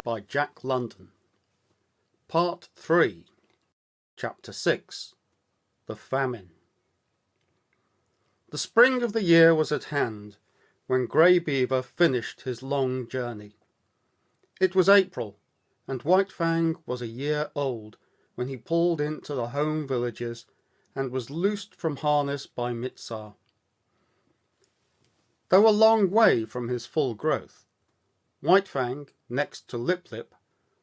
by Jack London. Part 3, Chapter 6, The Famine. The spring of the year was at hand when Grey Beaver finished his long journey. It was April, and White Fang was a year old when he pulled into the home villages and was loosed from harness by Mitsar. Though a long way from his full growth, White Fang, next to Lip Lip,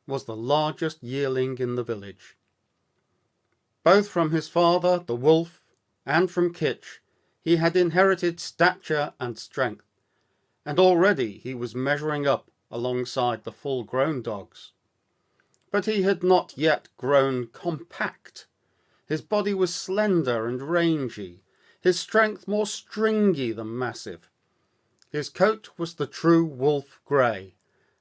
was the largest yearling in the village. Both from his father, the wolf, and from Kitch, he had inherited stature and strength, and already he was measuring up alongside the full-grown dogs. But he had not yet grown compact. His body was slender and rangy, his strength more stringy than massive. His coat was the true wolf grey,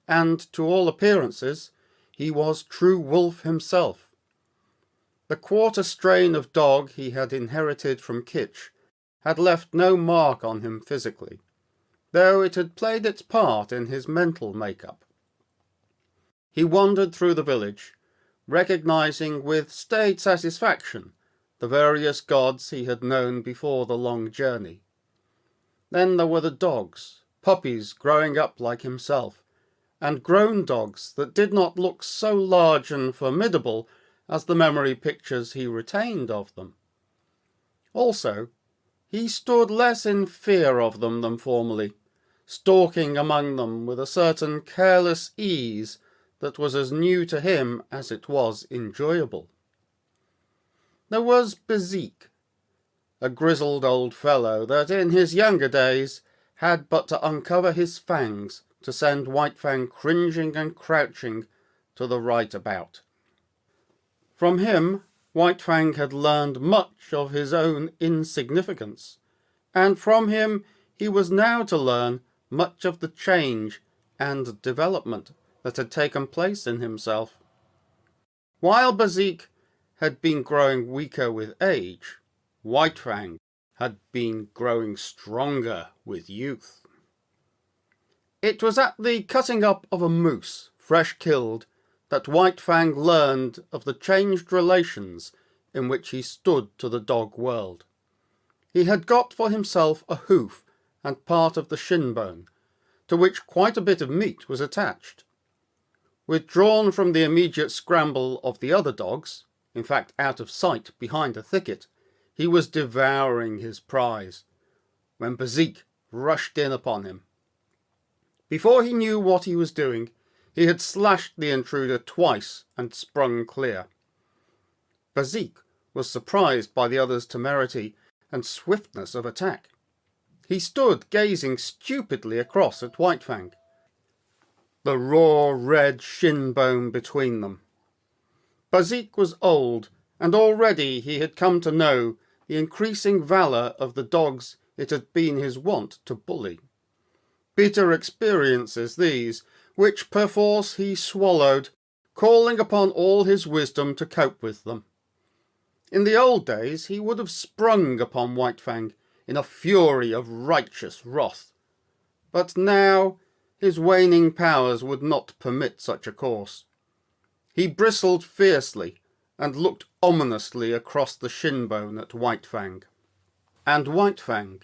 and, to all appearances, he was true wolf himself. The quarter strain of dog he had inherited from Kitch had left no mark on him physically, though it had played its part in his mental make-up. He wandered through the village, recognizing with staid satisfaction the various gods he had known before the long journey. Then there were the dogs, puppies growing up like himself, and grown dogs that did not look so large and formidable as the memory pictures he retained of them. Also, he stood less in fear of them than formerly, stalking among them with a certain careless ease that was as new to him as it was enjoyable. There was Bezique, a grizzled old fellow that in his younger days had but to uncover his fangs to send White Fang cringing and crouching to the right about. From him, White Fang had learned much of his own insignificance, and from him he was now to learn much of the change and development that had taken place in himself. While Bezique had been growing weaker with age, White Fang had been growing stronger with youth. It was at the cutting up of a moose, fresh killed, that White Fang learned of the changed relations in which he stood to the dog world. He had got for himself a hoof and part of the shin bone, to which quite a bit of meat was attached. Withdrawn from the immediate scramble of the other dogs, in fact out of sight behind a thicket, he was devouring his prize, when Bezique rushed in upon him. Before he knew what he was doing, he had slashed the intruder twice and sprung clear. Bezique was surprised by the other's temerity and swiftness of attack. He stood gazing stupidly across at White Fang, the raw red shin bone between them. Bezique was old, and already he had come to know the increasing valour of the dogs it had been his wont to bully. Bitter experiences these, which perforce he swallowed, calling upon all his wisdom to cope with them. In the old days he would have sprung upon White Fang in a fury of righteous wrath, but now his waning powers would not permit such a course. He bristled fiercely and looked ominously across the shin bone at White Fang. And White Fang,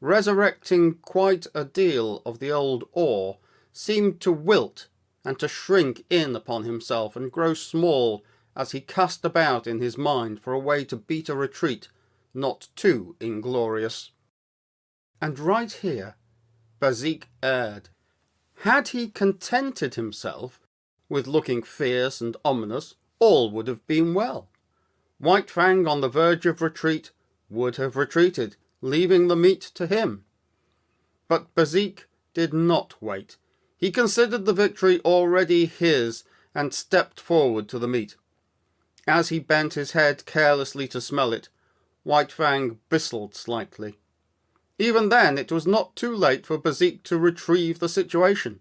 resurrecting quite a deal of the old awe, seemed to wilt and to shrink in upon himself and grow small as he cast about in his mind for a way to beat a retreat not too inglorious. And right here Bezique erred. Had he contented himself with looking fierce and ominous, all would have been well. White Fang on the verge of retreat would have retreated, leaving the meat to him. But Bezique did not wait. He considered the victory already his and stepped forward to the meat. As he bent his head carelessly to smell it, White Fang bristled slightly. Even then it was not too late for Bezique to retrieve the situation.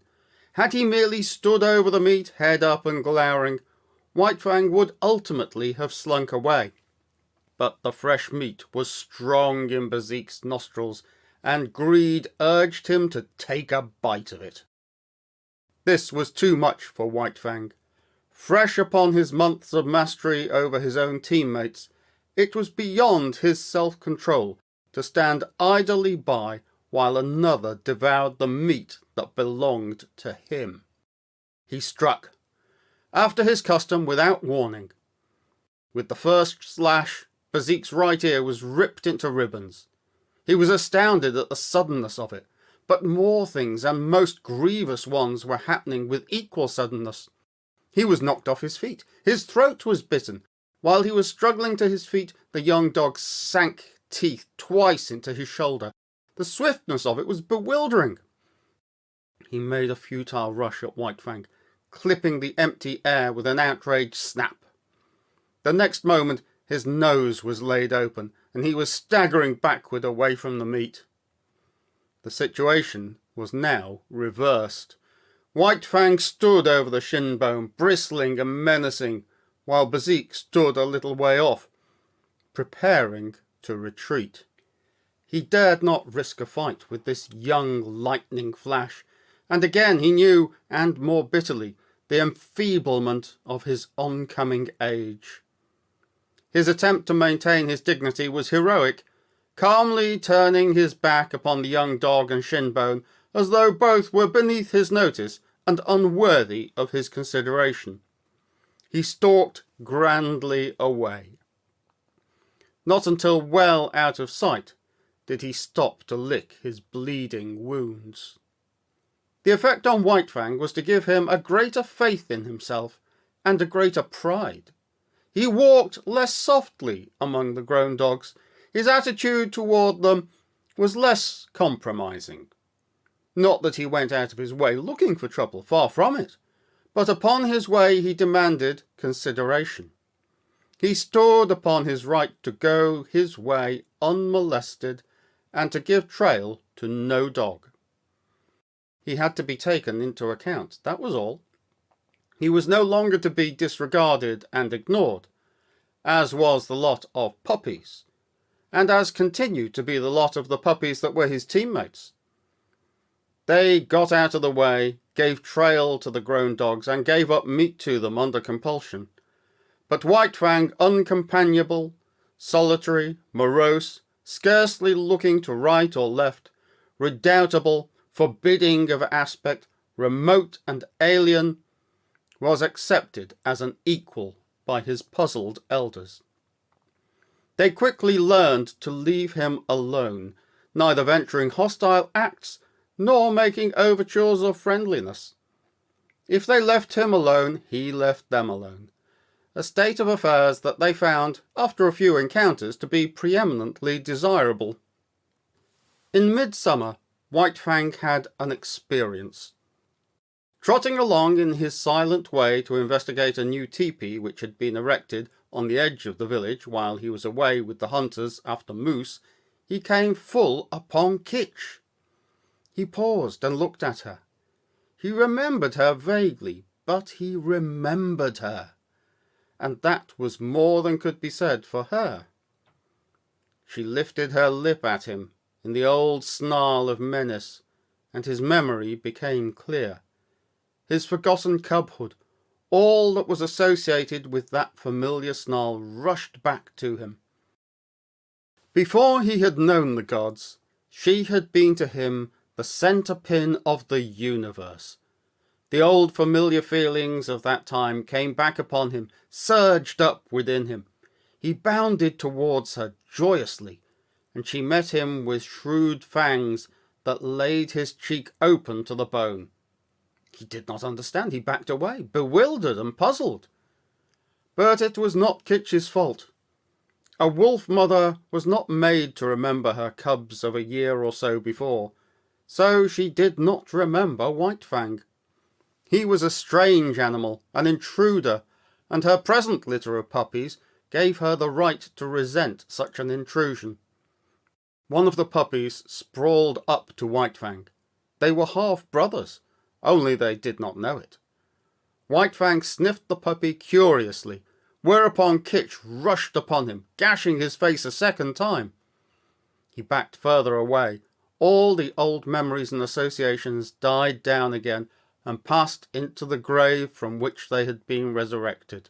Had he merely stood over the meat, head up and glowering, White Fang would ultimately have slunk away. But the fresh meat was strong in Bezique's nostrils, and greed urged him to take a bite of it. This was too much for White Fang. Fresh upon his months of mastery over his own teammates, it was beyond his self-control to stand idly by while another devoured the meat that belonged to him. He struck, after his custom, without warning. With the first slash, Bazik's right ear was ripped into ribbons. He was astounded at the suddenness of it, but more things, and most grievous ones, were happening with equal suddenness. He was knocked off his feet. His throat was bitten. While he was struggling to his feet, the young dog sank teeth twice into his shoulder. The swiftness of it was bewildering. He made a futile rush at White Fang, clipping the empty air with an outraged snap. The next moment his nose was laid open, and he was staggering backward away from the meat. The situation was now reversed. White Fang stood over the shin bone, bristling and menacing, while Bazik stood a little way off, preparing to retreat. He dared not risk a fight with this young lightning flash, and again he knew, and more bitterly, the enfeeblement of his oncoming age. His attempt to maintain his dignity was heroic, calmly turning his back upon the young dog and Shinbone as though both were beneath his notice and unworthy of his consideration. He stalked grandly away. Not until well out of sight did he stop to lick his bleeding wounds. The effect on White Fang was to give him a greater faith in himself and a greater pride. He walked less softly among the grown dogs. His attitude toward them was less compromising. Not that he went out of his way looking for trouble, far from it, but upon his way he demanded consideration. He stood upon his right to go his way unmolested and to give trail to no dog. He had to be taken into account, that was all. He was no longer to be disregarded and ignored, as was the lot of puppies, and as continued to be the lot of the puppies that were his teammates. They got out of the way, gave trail to the grown dogs, and gave up meat to them under compulsion. But White Fang, uncompanionable, solitary, morose, scarcely looking to right or left, redoubtable, forbidding of aspect, remote and alien, was accepted as an equal by his puzzled elders. They quickly learned to leave him alone, neither venturing hostile acts nor making overtures of friendliness. If they left him alone, he left them alone, a state of affairs that they found, after a few encounters, to be preeminently desirable. In midsummer, White Fang had an experience. Trotting along in his silent way to investigate a new tepee which had been erected on the edge of the village while he was away with the hunters after moose, he came full upon Kitch. He paused and looked at her. He remembered her vaguely, but he remembered her, and that was more than could be said for her. She lifted her lip at him in the old snarl of menace, and his memory became clear. His forgotten cubhood, all that was associated with that familiar snarl, rushed back to him. Before he had known the gods, she had been to him the centre-pin of the universe. The old familiar feelings of that time came back upon him, surged up within him. He bounded towards her joyously, and she met him with shrewd fangs that laid his cheek open to the bone. He did not understand. He backed away, bewildered and puzzled. But it was not Kitch's fault. A wolf mother was not made to remember her cubs of a year or so before, so she did not remember White Fang. He was a strange animal, an intruder, and her present litter of puppies gave her the right to resent such an intrusion. One of the puppies sprawled up to White Fang. They were half-brothers, only they did not know it. White Fang sniffed the puppy curiously, whereupon Kitch rushed upon him, gashing his face a second time. He backed further away. All the old memories and associations died down again, and passed into the grave from which they had been resurrected.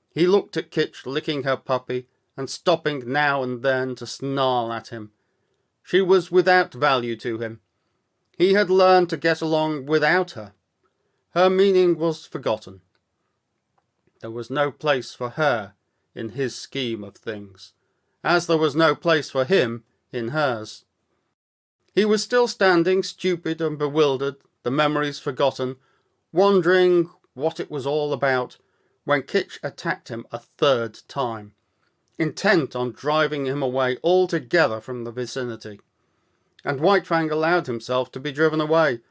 He looked at Kitch licking her puppy and stopping now and then to snarl at him. She was without value to him. He had learned to get along without her. Her meaning was forgotten. There was no place for her in his scheme of things, as there was no place for him in hers. He was still standing, stupid and bewildered, the memories forgotten, wondering what it was all about, when Kitch attacked him a third time, intent on driving him away altogether from the vicinity. And White Fang allowed himself to be driven away.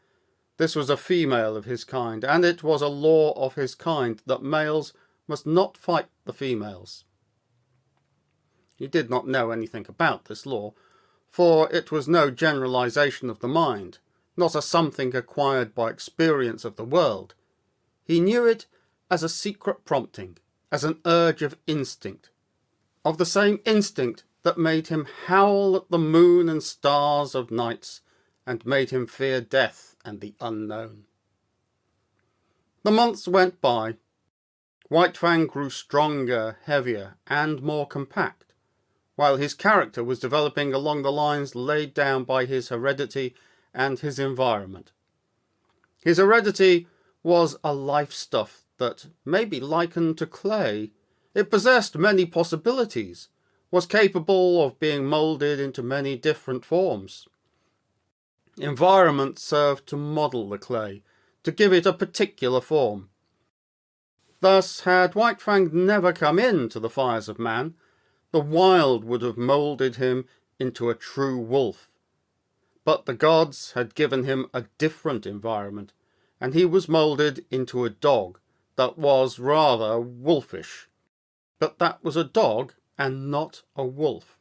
This was a female of his kind, and it was a law of his kind that males must not fight the females. He did not know anything about this law, for it was no generalization of the mind, not a something acquired by experience of the world. He knew it as a secret prompting, as an urge of instinct, of the same instinct that made him howl at the moon and stars of nights, and made him fear death and the unknown. The months went by. White Fang grew stronger, heavier, and more compact, while his character was developing along the lines laid down by his heredity and his environment. His heredity was a life stuff that may be likened to clay. It possessed many possibilities, was capable of being moulded into many different forms. Environment served to model the clay, to give it a particular form. Thus, had White Fang never come into the fires of man, the wild would have moulded him into a true wolf. But the gods had given him a different environment, and he was moulded into a dog that was rather wolfish. But that was a dog and not a wolf.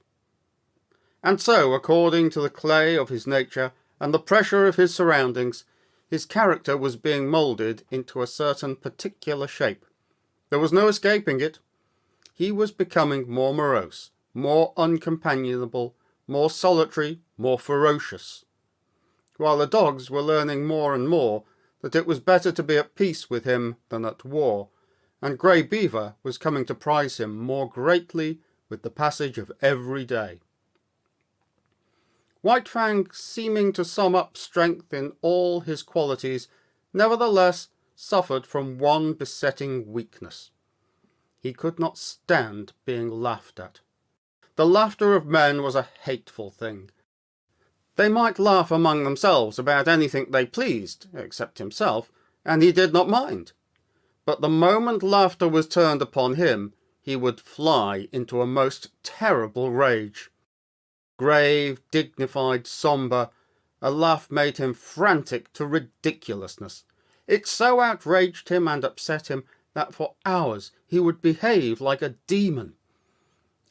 And so, according to the clay of his nature and the pressure of his surroundings, his character was being moulded into a certain particular shape. There was no escaping it. He was becoming more morose, more uncompanionable, more solitary, more ferocious, while the dogs were learning more and more that it was better to be at peace with him than at war, and Grey Beaver was coming to prize him more greatly with the passage of every day. White Fang, seeming to sum up strength in all his qualities, nevertheless suffered from one besetting weakness. He could not stand being laughed at. The laughter of men was a hateful thing. They might laugh among themselves about anything they pleased, except himself, and he did not mind. But the moment laughter was turned upon him, he would fly into a most terrible rage. Grave, dignified, sombre, a laugh made him frantic to ridiculousness. It so outraged him and upset him that for hours he would behave like a demon.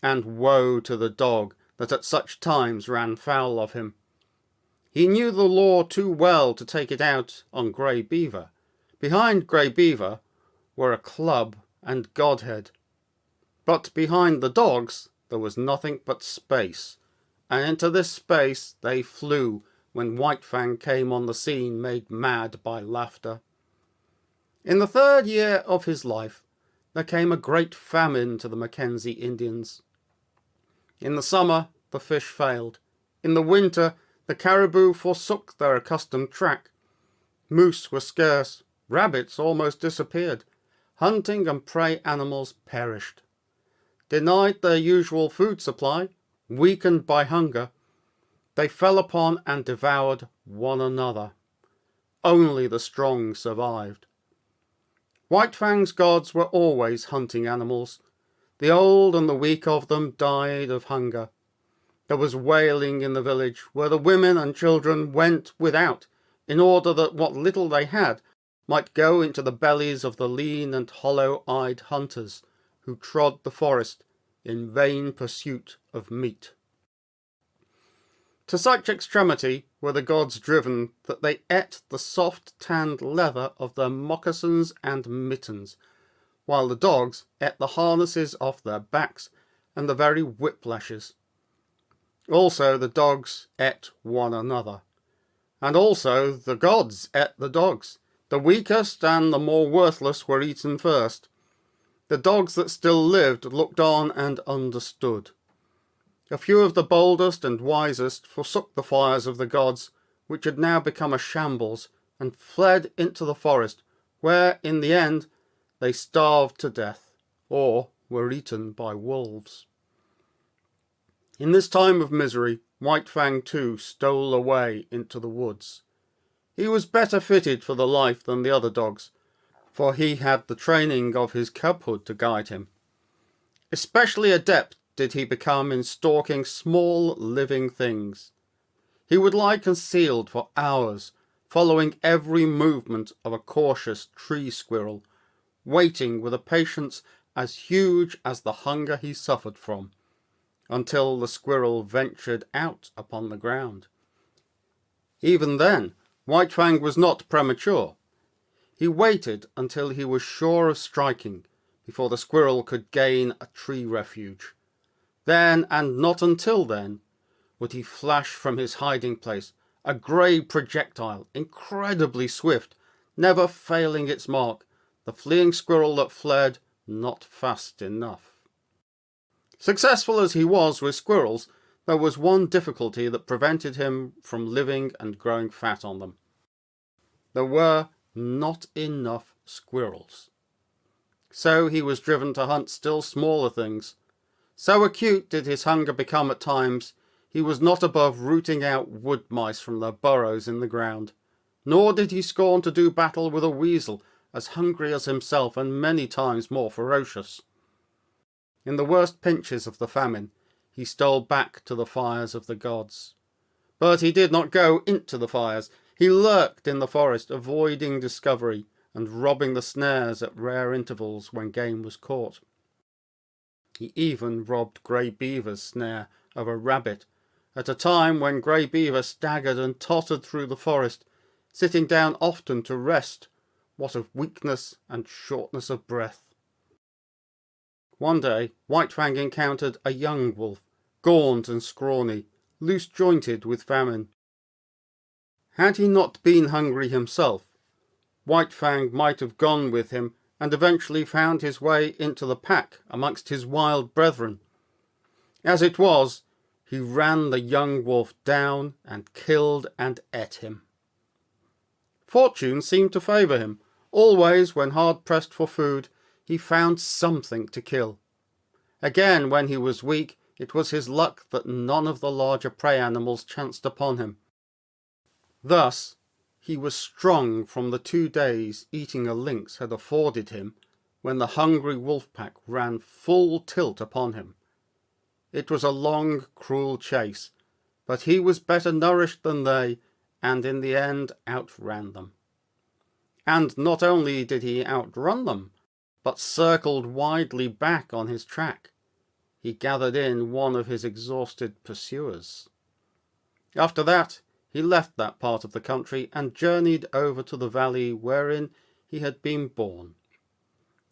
And woe to the dog that at such times ran foul of him. He knew the law too well to take it out on Grey Beaver. Behind Grey Beaver were a club and Godhead. But behind the dogs there was nothing but space, and into this space they flew when White Fang came on the scene made mad by laughter. In the 3rd year of his life there came a great famine to the Mackenzie Indians. In the summer the fish failed. In the winter the caribou forsook their accustomed track. Moose were scarce. Rabbits almost disappeared. Hunting and prey animals perished. Denied their usual food supply, weakened by hunger, they fell upon and devoured one another. Only the strong survived. White Fang's gods were always hunting animals. The old and the weak of them died of hunger. There was wailing in the village, where the women and children went without, in order that what little they had might go into the bellies of the lean and hollow-eyed hunters who trod the forest in vain pursuit of meat. To such extremity were the gods driven that they ate the soft tanned leather of their moccasins and mittens, while the dogs ate the harnesses off their backs and the very whiplashes. Also the dogs ate one another, and also the gods ate the dogs, The weakest and the more worthless were eaten first. The dogs that still lived looked on and understood. A few of the boldest and wisest forsook the fires of the gods, which had now become a shambles, and fled into the forest, where, in the end, they starved to death, or were eaten by wolves. In this time of misery, White Fang too stole away into the woods. He was better fitted for the life than the other dogs, for he had the training of his cubhood to guide him. Especially adept did he become in stalking small living things. He would lie concealed for hours, following every movement of a cautious tree squirrel, waiting with a patience as huge as the hunger he suffered from, until the squirrel ventured out upon the ground. Even then, White Fang was not premature. He waited until he was sure of striking, before the squirrel could gain a tree refuge. Then, and not until then, would he flash from his hiding place, a grey projectile, incredibly swift, never failing its mark, the fleeing squirrel that fled not fast enough. Successful as he was with squirrels, there was one difficulty that prevented him from living and growing fat on them. There were not enough squirrels. So he was driven to hunt still smaller things. So acute did his hunger become at times, he was not above rooting out wood mice from their burrows in the ground. Nor did he scorn to do battle with a weasel, as hungry as himself and many times more ferocious. In the worst pinches of the famine, he stole back to the fires of the gods. But he did not go into the fires. He lurked in the forest, avoiding discovery and robbing the snares at rare intervals when game was caught. He even robbed Grey Beaver's snare of a rabbit, at a time when Grey Beaver staggered and tottered through the forest, sitting down often to rest, what of weakness and shortness of breath. One day White Fang encountered a young wolf, gaunt and scrawny, loose-jointed with famine. Had he not been hungry himself, White Fang might have gone with him and eventually found his way into the pack amongst his wild brethren. As it was, he ran the young wolf down and killed and ate him. Fortune seemed to favour him. Always, when hard-pressed for food, he found something to kill. Again, when he was weak, it was his luck that none of the larger prey animals chanced upon him. Thus, he was strong from the 2 days eating a lynx had afforded him, when the hungry wolf pack ran full tilt upon him. It was a long, cruel chase, but he was better nourished than they, and in the end outran them. And not only did he outrun them, but circled widely back on his track. He gathered in one of his exhausted pursuers. After that, he left that part of the country and journeyed over to the valley wherein he had been born.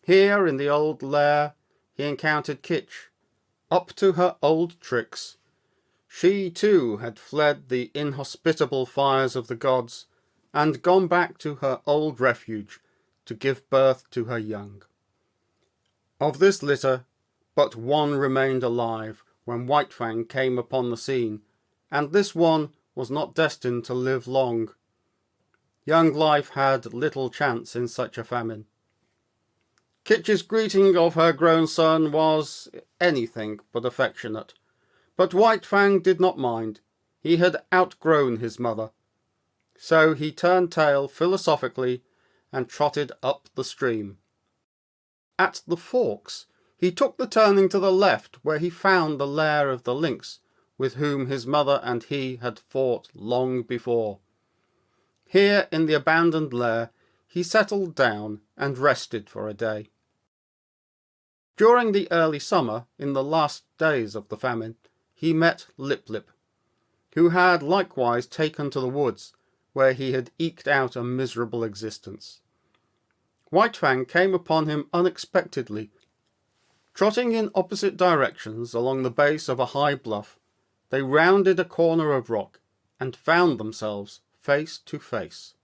Here, in the old lair, he encountered Kitch. Up to her old tricks, she too had fled the inhospitable fires of the gods, and gone back to her old refuge to give birth to her young. Of this litter, but one remained alive when White Fang came upon the scene, and this one was not destined to live long. Young life had little chance in such a famine. Kitch's greeting of her grown son was anything but affectionate, but White Fang did not mind. He had outgrown his mother. So he turned tail philosophically and trotted up the stream. At the forks, he took the turning to the left, where he found the lair of the lynx, with whom his mother and he had fought long before. Here, in the abandoned lair, he settled down and rested for a day. During the early summer, in the last days of the famine, he met Lip Lip, who had likewise taken to the woods, where he had eked out a miserable existence. White Fang came upon him unexpectedly. Trotting in opposite directions along the base of a high bluff, they rounded a corner of rock and found themselves face to face.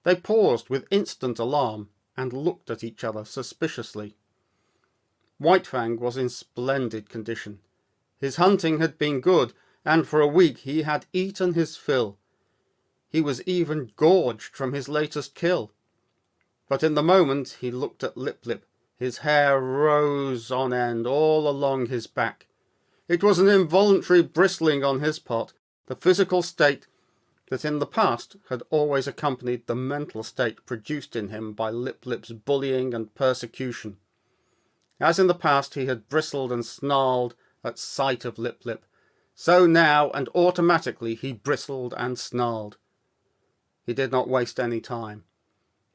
They paused with instant alarm and looked at each other suspiciously. White Fang was in splendid condition. His hunting had been good, and for a week he had eaten his fill. He was even gorged from his latest kill. But in the moment he looked at Lip Lip, his hair rose on end all along his back. It was an involuntary bristling on his part, the physical state that in the past had always accompanied the mental state produced in him by Lip Lip's bullying and persecution. As in the past he had bristled and snarled at sight of Lip Lip, so now and automatically he bristled and snarled. He did not waste any time.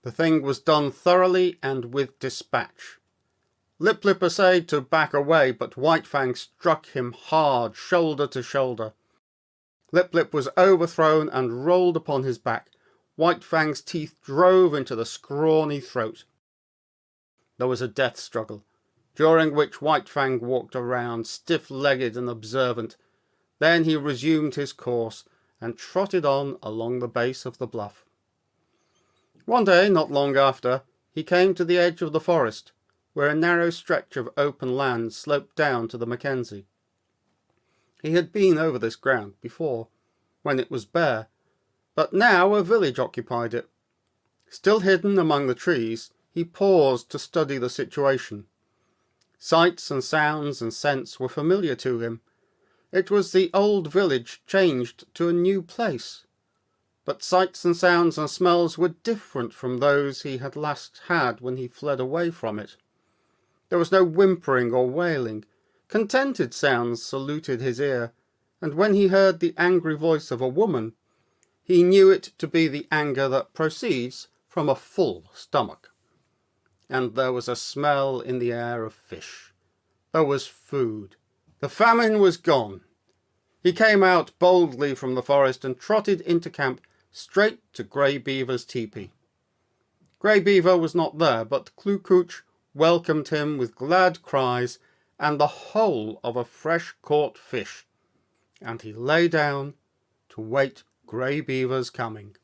The thing was done thoroughly and with dispatch. Lip Lip essayed to back away, but White Fang struck him hard, shoulder to shoulder. Lip Lip was overthrown and rolled upon his back. White Fang's teeth drove into the scrawny throat. There was a death struggle, during which White Fang walked around, stiff-legged and observant. Then he resumed his course and trotted on along the base of the bluff. One day, not long after, he came to the edge of the forest, where a narrow stretch of open land sloped down to the Mackenzie. He had been over this ground before, when it was bare, but now a village occupied it. Still hidden among the trees, he paused to study the situation. Sights and sounds and scents were familiar to him. It was the old village changed to a new place. But sights and sounds and smells were different from those he had last had when he fled away from it. There was no whimpering or wailing. Contented sounds saluted his ear, and when he heard the angry voice of a woman, he knew it to be the anger that proceeds from a full stomach. And there was a smell in the air of fish. There was food. The famine was gone. He came out boldly from the forest and trotted into camp straight to Grey Beaver's tepee. Grey Beaver was not there, but Kloo-Kooch welcomed him with glad cries and the whole of a fresh-caught fish, and he lay down to wait Grey Beaver's coming.